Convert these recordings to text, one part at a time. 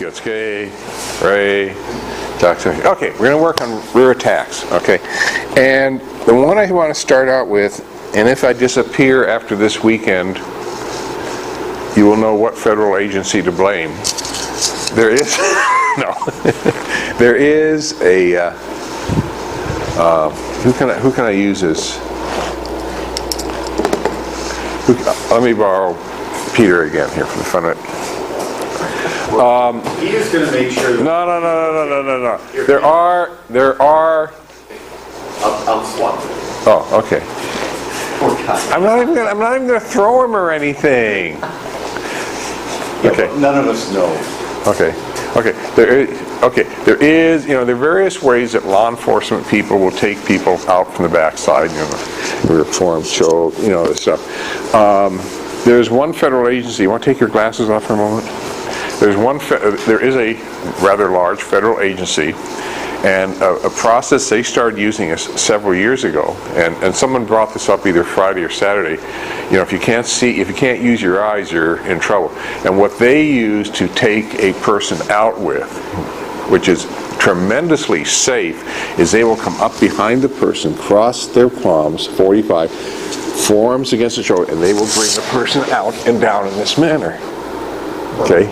Kyotsuke, Ray, okay, we're going to work on rear attacks, okay? And the one I want to start out with, and if I disappear after this weekend, you will know what federal agency to blame. There is, no, there is a, who can I use as, let me borrow Peter again here for the fun of it. Peter's going to make sure that No. There are. I'll swap it. Oh, okay. Poor guy. I'm not even gonna throw him or anything. Yeah, Okay. but none of us know. Okay. There is, there are various ways that law enforcement people will take people out from the backside, reform, choke, this stuff. There's one federal agency. You want to take your glasses off for a moment? There is a rather large federal agency, and a process they started using several years ago, and someone brought this up either Friday or Saturday. If you can't use your eyes, you're in trouble. And what they use to take a person out with, which is tremendously safe, is they will come up behind the person, cross their palms, 45, forearms against the shoulder, and they will bring the person out and down in this manner. Okay?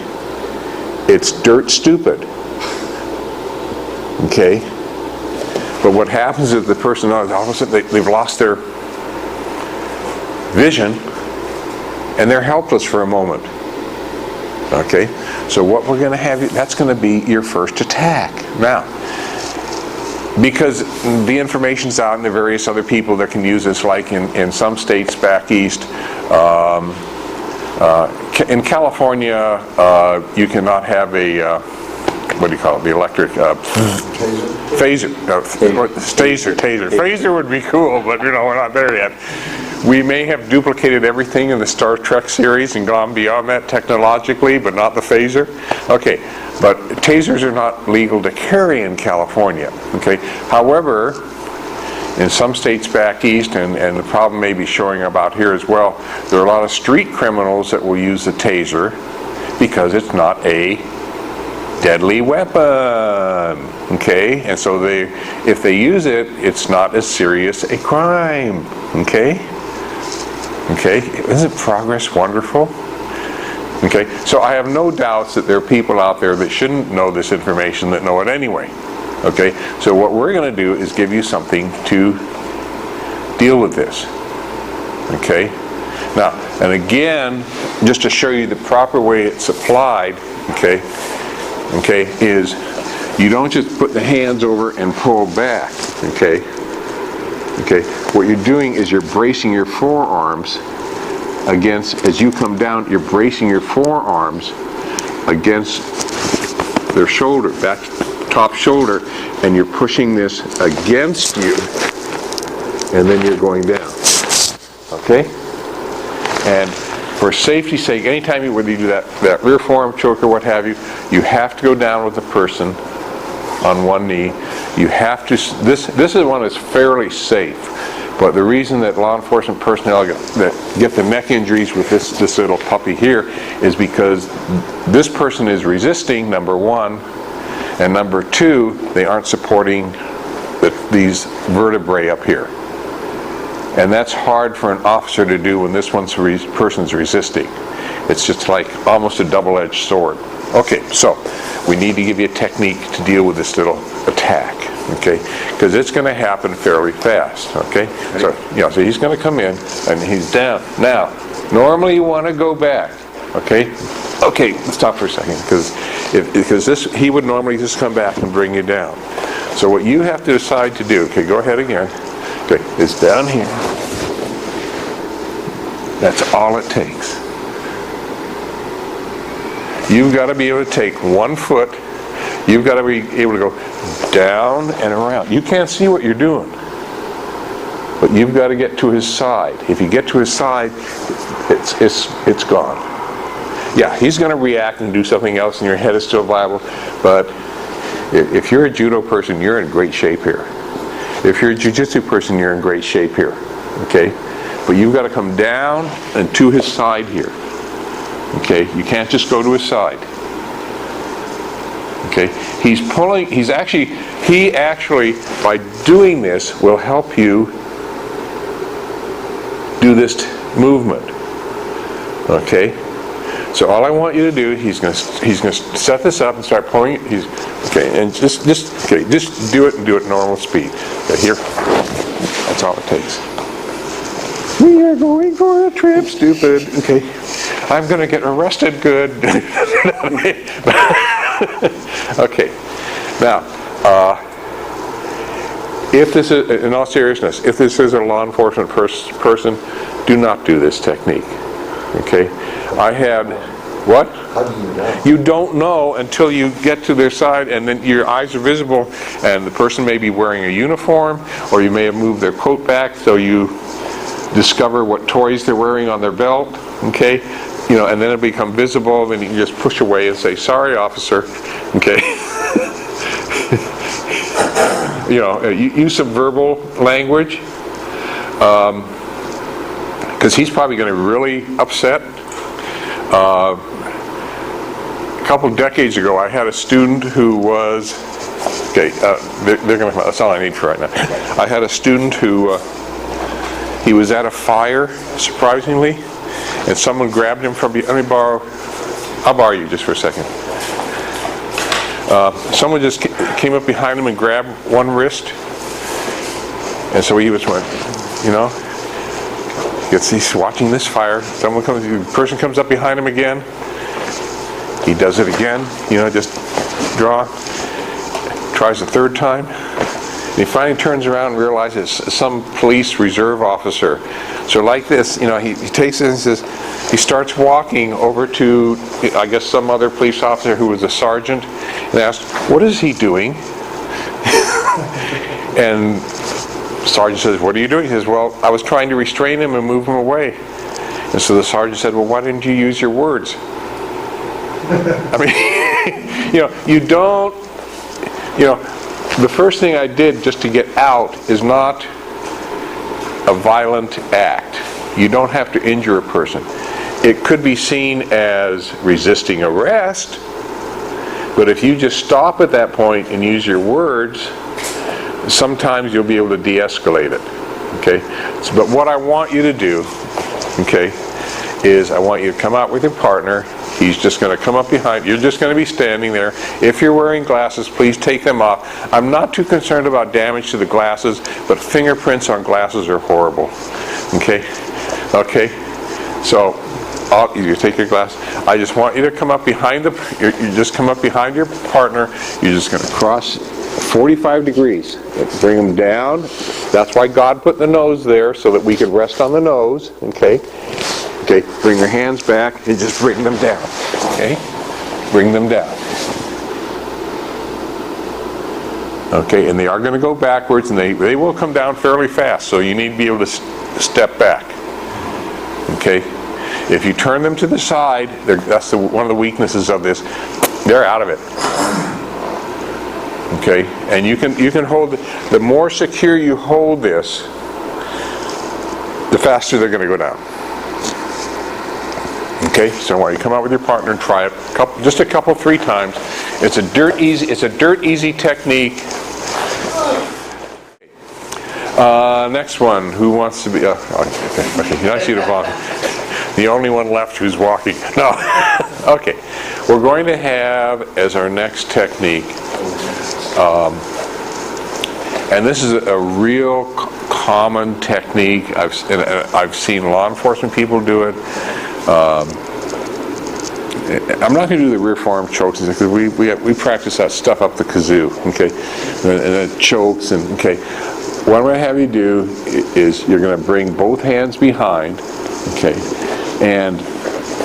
It's dirt stupid. Okay? But what happens is the person, all of a sudden, they've lost their vision, and they're helpless for a moment. Okay? So what we're going to have, that's going to be your first attack. Now, because the information's out and there are various other people that can use this, like in some states back east, in California, you cannot have a, what do you call it, the electric, taser. Phaser would be cool, but we're not there yet. We may have duplicated everything in the Star Trek series and gone beyond that technologically, but not the phaser. Okay, but tasers are not legal to carry in California. Okay, however, in some states back east, and the problem may be showing about here as well, there are a lot of street criminals that will use the taser because it's not a deadly weapon. Okay, and so if they use it, it's not as serious a crime. Okay, isn't progress wonderful? Okay, so I have no doubts that there are people out there that shouldn't know this information that know it anyway. Okay, so what we're going to do is give you something to deal with this. Okay, now, and again, just to show you the proper way it's applied, okay, is you don't just put the hands over and pull back, okay, what you're doing is you're bracing your forearms against, as you come down, you're bracing your forearms against their shoulder, back, top shoulder, and you're pushing this against you, and then you're going down. Okay? And for safety's sake, anytime whether you do that rear forearm choke or what have you, you have to go down with the person on one knee. You have to, this is one that's fairly safe, but the reason that law enforcement personnel get the neck injuries with this little puppy here is because this person is resisting, number one, and number two, they aren't supporting these vertebrae up here. And that's hard for an officer to do when this person's resisting. It's just like almost a double-edged sword. Okay, so we need to give you a technique to deal with this little attack, okay? Because it's going to happen fairly fast, okay? So, so he's going to come in and he's down. Now, normally you want to go back, okay? Okay, let's stop for a second, because he would normally just come back and bring you down. So what you have to decide to do, okay, go ahead again. Okay, is down here. That's all it takes. You've got to be able to take 1 foot. You've got to be able to go down and around. You can't see what you're doing, but you've got to get to his side. If you get to his side, it's gone. Yeah, he's going to react and do something else, and your head is still viable. But if you're a judo person, you're in great shape here. If you're a jiu-jitsu person, you're in great shape here. Okay, but you've got to come down and to his side here. Okay, you can't just go to his side. Okay, he actually, by doing this, will help you do this movement. Okay, so all I want you to do, he's going to set this up and start pulling it. Okay, and just do it and do it normal speed. Okay, here, that's all it takes. We are going for a trip, stupid. Okay, I'm going to get arrested. Good. Okay, now, if this is, in all seriousness, if this is a law enforcement person, do not do this technique. Okay, I had, what? How do you know? You don't know until you get to their side, and then your eyes are visible, and the person may be wearing a uniform, or you may have moved their coat back, so you discover what toys they're wearing on their belt. Okay, you know, and then it become visible, and you can just push away and say, "Sorry, officer." Okay. You know, use some verbal language, because he's probably going to be really upset. A couple of decades ago, I had a student who was, okay, they're going to, that's all I need for right now. I had a student who, he was at a fire, surprisingly, and someone grabbed him from, I'll borrow you just for a second. Someone just came up behind him and grabbed one wrist, and so he was went, you know, he's watching this fire. The person comes up behind him again. He does it again, you know, just draw. Tries a third time. And he finally turns around and realizes some police reserve officer. So like this, you know, he takes it and says, he starts walking over to, I guess, some other police officer who was a sergeant, and asks, "What is he doing?" And sergeant says, "What are you doing?" He says, "Well, I was trying to restrain him and move him away." And so the sergeant said, "Well, why didn't you use your words?" I mean, you know, you don't, you know, the first thing I did just to get out is not a violent act. You don't have to injure a person. It could be seen as resisting arrest, but if you just stop at that point and use your words, sometimes you'll be able to de-escalate it. Okay? So, but what I want you to do, okay, is I want you to come out with your partner. He's just going to come up behind. You're just going to be standing there. If you're wearing glasses, please take them off. I'm not too concerned about damage to the glasses, but fingerprints on glasses are horrible. Okay? Okay? So, you take your glass. I just want you to come up behind you just come up behind your partner. You're just going to cross 45 degrees. Bring them down. That's why God put the nose there, so that we could rest on the nose. Okay? Okay, bring your hands back and just bring them down. Okay? Bring them down. Okay, and they are going to go backwards, and they will come down fairly fast, so you need to be able to step back. Okay? If you turn them to the side, that's one of the weaknesses of this, they're out of it. Okay? And you can hold, the more secure you hold this, the faster they're going to go down. Okay, so while you come out with your partner and try it, just a couple, 3 times. It's a dirt easy technique. Next one, who wants to be? Okay, I see the volunteer. The only one left who's walking. No. Okay, we're going to have as our next technique, and this is a real common technique. I've seen law enforcement people do it. I'm not going to do the rear forearm chokes because we practice that stuff up the kazoo, okay, and it chokes and okay. What I'm going to have you do is you're going to bring both hands behind, okay, and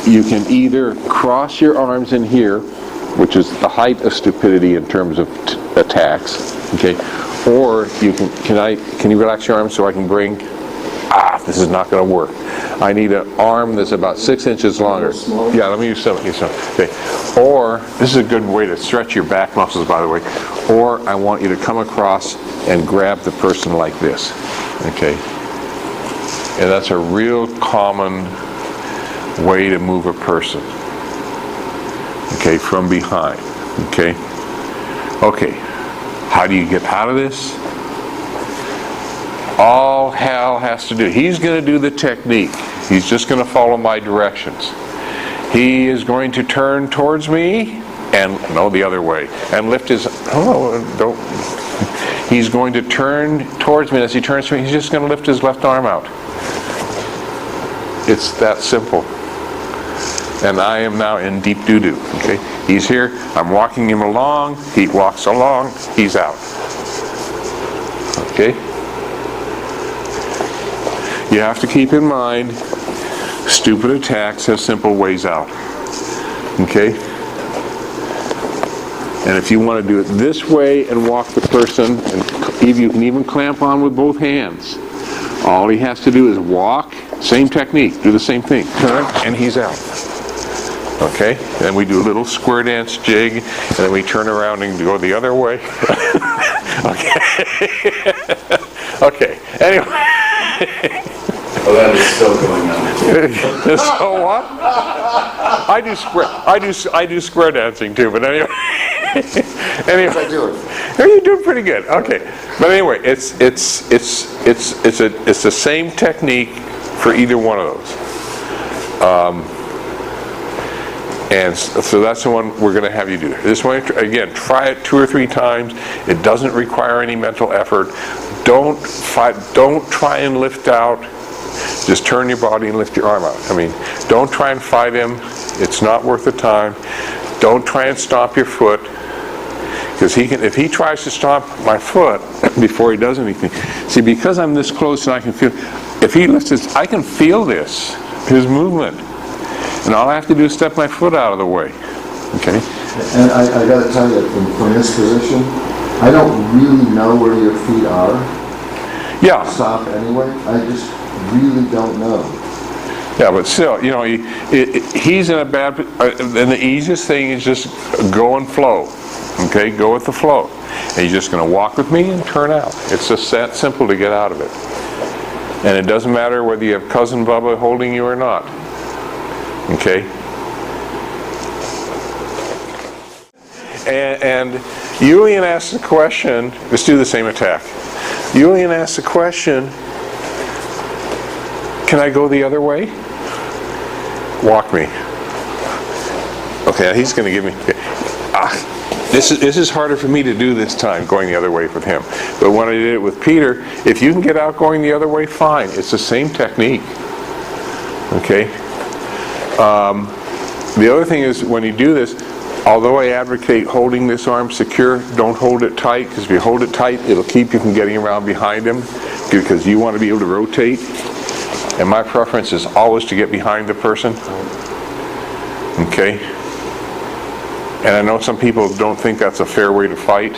you can either cross your arms in here, which is the height of stupidity in terms of attacks, okay, or you can you relax your arms so I can bring. This is not going to work. I need an arm that's about 6 inches longer. Yeah, let me use some. Okay. Or, this is a good way to stretch your back muscles, by the way. Or, I want you to come across and grab the person like this. Okay. And that's a real common way to move a person. Okay, from behind. Okay. Okay, how do you get out of this? All Hal has to do, he's going to do the technique. He's just going to follow my directions. He is going to turn towards me, and no, the other way, and lift his, he's going to turn towards me. As he turns to me, he's just going to lift his left arm out. It's that simple. And I am now in deep doo-doo, okay? He's here, I'm walking him along, he walks along, he's out. Okay? You have to keep in mind, stupid attacks have simple ways out. Okay? And if you want to do it this way and walk the person, and you can even clamp on with both hands. All he has to do is walk, same technique, do the same thing, turn, and he's out. Okay? Then we do a little square dance jig, and then we turn around and go the other way. Okay. Okay. Anyway. Oh, that is still going on. So what? I do square dancing too, but anyway. Anyway, you're doing pretty good. Okay, but anyway, it's the same technique for either one of those. And so that's the one we're going to have you do. This one, again, try it 2 or 3 times. It doesn't require any mental effort. Don't try and lift out. Just turn your body and lift your arm out. I mean, don't try and fight him. It's not worth the time. Don't try and stomp your foot. Because if he tries to stomp my foot before he does anything, see, because I'm this close and I can feel, if he lifts his, I can feel this, his movement. And all I have to do is step my foot out of the way. Okay? And I got to tell you, from this position, I don't really know where your feet are. Yeah. Stop anyway. I just really don't know. Yeah, but still, you know, he's in a bad, and the easiest thing is just go and flow. Okay, go with the flow. And you're just going to walk with me and turn out. It's just that simple to get out of it. And it doesn't matter whether you have Cousin Bubba holding you or not. Okay? And Julian asked the question, let's do the same attack. Julian asked the question, can I go the other way? Walk me. Okay, he's going to give me... This is harder for me to do this time, going the other way with him. But when I did it with Peter, if you can get out going the other way, fine. It's the same technique. Okay? The other thing is, when you do this, although I advocate holding this arm secure, don't hold it tight, because if you hold it tight, it'll keep you from getting around behind him, because you want to be able to rotate. And my preference is always to get behind the person. Okay? And I know some people don't think that's a fair way to fight.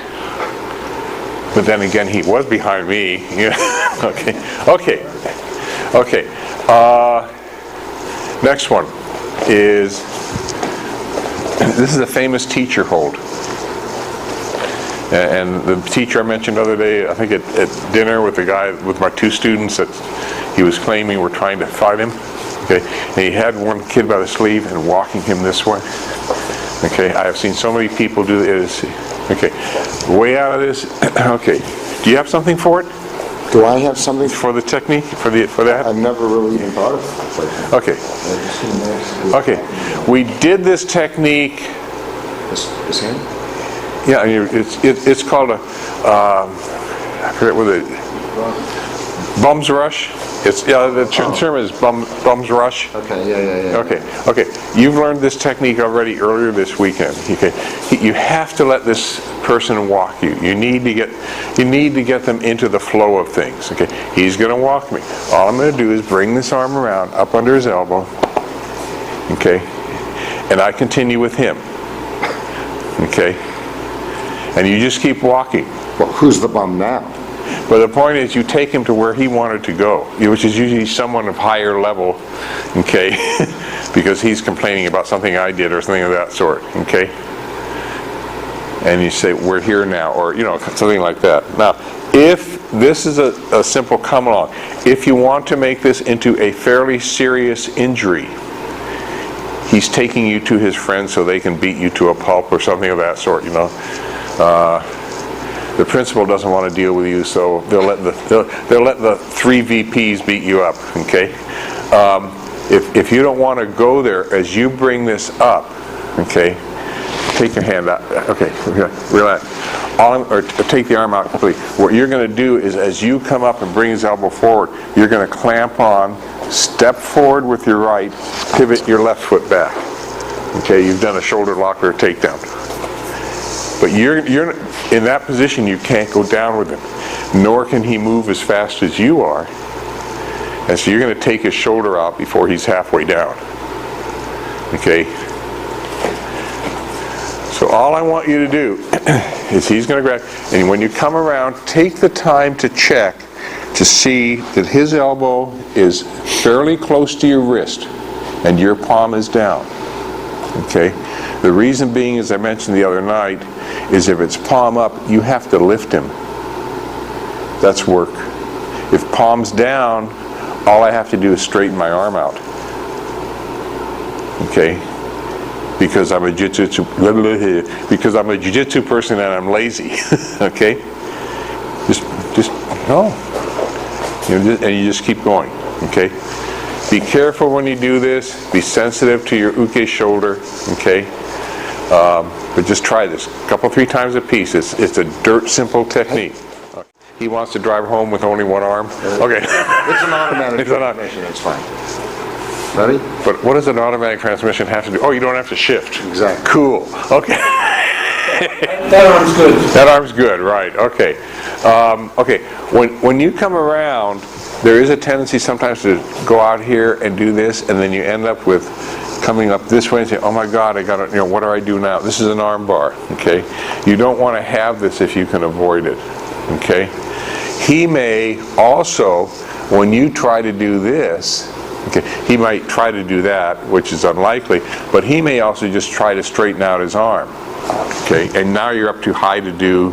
But then again, he was behind me. Okay. Okay. Okay. Next one is, this is a famous teacher hold. And the teacher I mentioned the other day, I think at dinner with the guy, with my 2 students that he was claiming were trying to fight him. Okay. And he had one kid by the sleeve and walking him this way. Okay, I have seen so many people do this. Okay, way out of this. Okay, do you have something for it? Do I have something for the technique? For that? I've never really even thought of it. Okay. Okay, we did this technique. This hand? Yeah, it's called a. I forget what it. Bum's rush. The term is bum's rush. Okay, yeah. Okay. You've learned this technique already earlier this weekend. Okay. You have to let this person walk you. You need to get them into the flow of things. Okay. He's going to walk me. All I'm going to do is bring this arm around, up under his elbow. Okay. And I continue with him. Okay. And you just keep walking. Well, who's the bum now? But the point is, you take him to where he wanted to go, which is usually someone of higher level, okay, because he's complaining about something I did or something of that sort, okay? And you say, we're here now, or, something like that. Now, if this is a simple come along, if you want to make this into a fairly serious injury, he's taking you to his friends so they can beat you to a pulp or something of that sort, the principal doesn't want to deal with you, so they'll let the 3 VPs beat you up, okay? If you don't want to go there, as you bring this up, okay, take your hand out, okay, relax. Or take the arm out completely. What you're going to do is, as you come up and bring his elbow forward, you're going to clamp on, step forward with your right, pivot your left foot back. Okay, you've done a shoulder lock or a takedown. But you're in that position, you can't go down with him, nor can he move as fast as you are. And so you're going to take his shoulder out before he's halfway down. Okay? So all I want you to do is he's going to grab, and when you come around, take the time to check to see that his elbow is fairly close to your wrist and your palm is down. Okay? The reason being, as I mentioned the other night, is if it's palm up, you have to lift him. That's work. If palm's down, all I have to do is straighten my arm out. Okay? Because I'm a jiu-jitsu person and I'm lazy. Okay? Just no. And you just keep going. Okay? Be careful when you do this. Be sensitive to your uke shoulder. Okay? But just try this a couple, 3 times a piece. It's a dirt simple technique. He wants to drive home with only one arm. Okay. It's an automatic transmission, it's fine. Ready? But what does an automatic transmission have to do? Oh, you don't have to shift. Exactly. Cool. Okay. That arm's good. That arm's good, right. Okay. Okay. When you come around, there is a tendency sometimes to go out here and do this, and then you end up with coming up this way and say, oh my God, I got to, what do I do now? This is an arm bar. Okay. You don't want to have this if you can avoid it. Okay. He may also, when you try to do this, okay, he might try to do that, which is unlikely, but he may also just try to straighten out his arm. Okay, and now you're up too high to do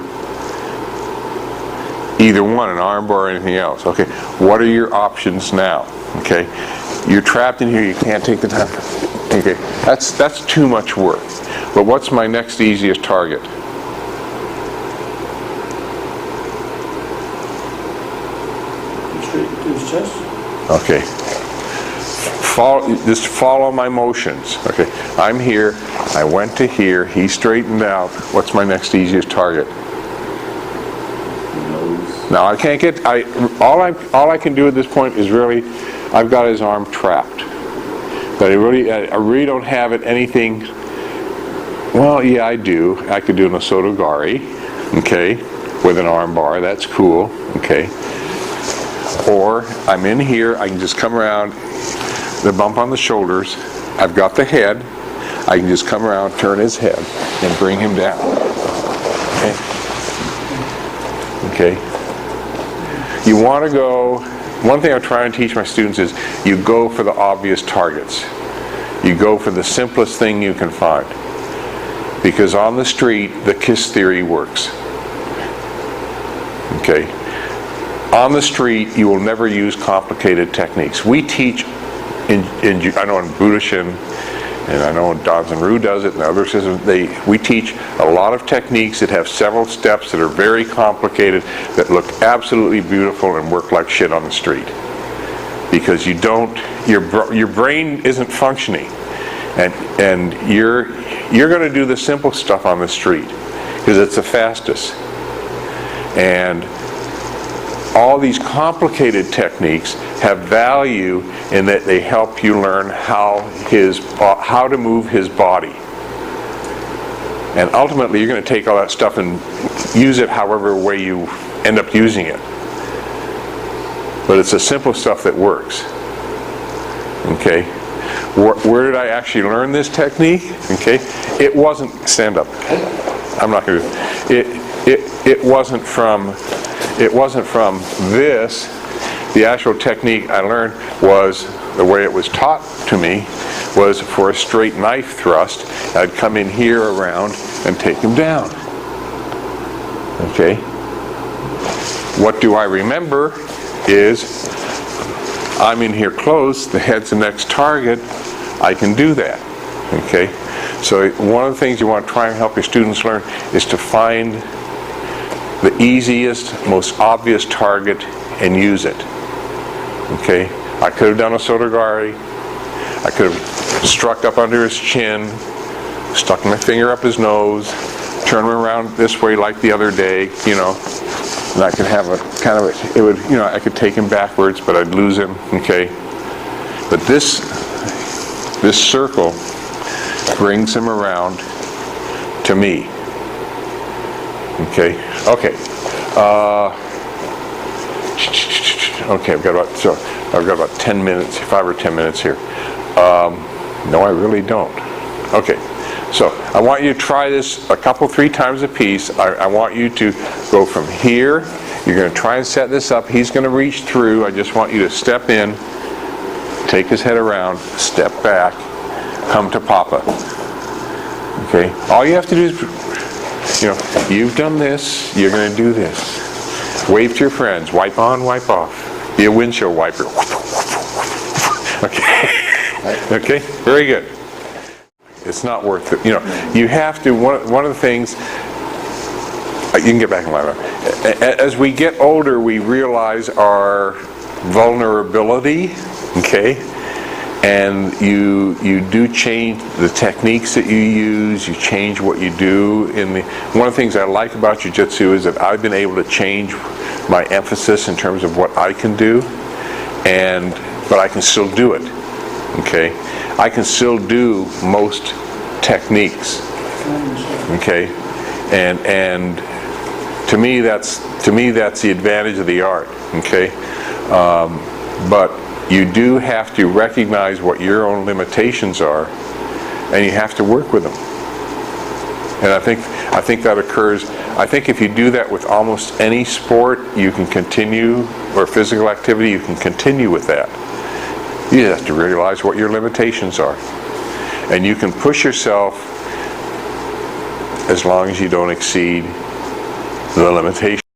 either one, an arm bar or anything else. Okay, what are your options now? Okay, you're trapped in here, you can't take the time. Okay, that's too much work. But what's my next easiest target? Straight to his chest. Okay. Just follow my motions. Okay, I'm here, I went to here, he straightened out. What's my next easiest target? Nose. Now I can't get, all I can do at this point is really, I've got his arm trapped. But I really don't have it anything, well, yeah, I do. I could do an osotogari, okay, with an arm bar, that's cool, okay. Or I'm in here, I can just come around, the bump on the shoulders, I've got the head, I can just come around, turn his head, and bring him down. Okay? Okay? You want to go, one thing I try and teach my students is, you go for the obvious targets. You go for the simplest thing you can find. Because on the street, the KISS theory works. Okay? On the street, you will never use complicated techniques. We teach I know in Budoshin, and I know Danzan-Ryu does it, and other systems, we teach a lot of techniques that have several steps that are very complicated, that look absolutely beautiful and work like shit on the street. Because you don't, your brain isn't functioning, and you're going to do the simple stuff on the street because it's the fastest. And all these complicated techniques have value in that they help you learn how to move his body. And ultimately, you're going to take all that stuff and use it however way you end up using it. But it's the simple stuff that works. Okay? Where did I actually learn this technique? Okay? It wasn't stand up. I'm not going to. It wasn't from this. The actual technique I learned was, the way it was taught to me, was for a straight knife thrust. I'd come in here around and take him down. Okay? What do I remember is, I'm in here close, the head's the next target, I can do that. Okay? So one of the things you want to try and help your students learn is to find the easiest, most obvious target and use it. Okay? I could have done a Sotogari. I could have struck up under his chin, stuck my finger up his nose, turn him around this way like the other day, you know, and I could have a kind of a, it would, you know, I could take him backwards, but I'd lose him, okay? But this circle brings him around to me. Okay, okay. Okay, I've got about 10 minutes, 5 or 10 minutes here. No, I really don't. Okay, so I want you to try this a couple, 3 times a piece. I want you to go from here. You're going to try and set this up. He's going to reach through. I just want you to step in, take his head around, step back, come to Papa. Okay, all you have to do is, you know, you've done this, you're going to do this. Wave to your friends, wipe on, wipe off. Be a windshield wiper. Okay. Okay, very good. It's not worth it. You know, you have to, one of the things, you can get back in line. As we get older, we realize our vulnerability, okay? And you do change the techniques that you use, you change what you do. One of the things I like about Jiu-Jitsu is that I've been able to change my emphasis in terms of what I can do, but I can still do it, okay? I can still do most techniques, okay? And to me that's the advantage of the art, okay? But you do have to recognize what your own limitations are, and you have to work with them. And I think that occurs. I think if you do that with almost any sport, you can continue, or physical activity, you can continue with that. You just have to realize what your limitations are, and you can push yourself as long as you don't exceed the limitation.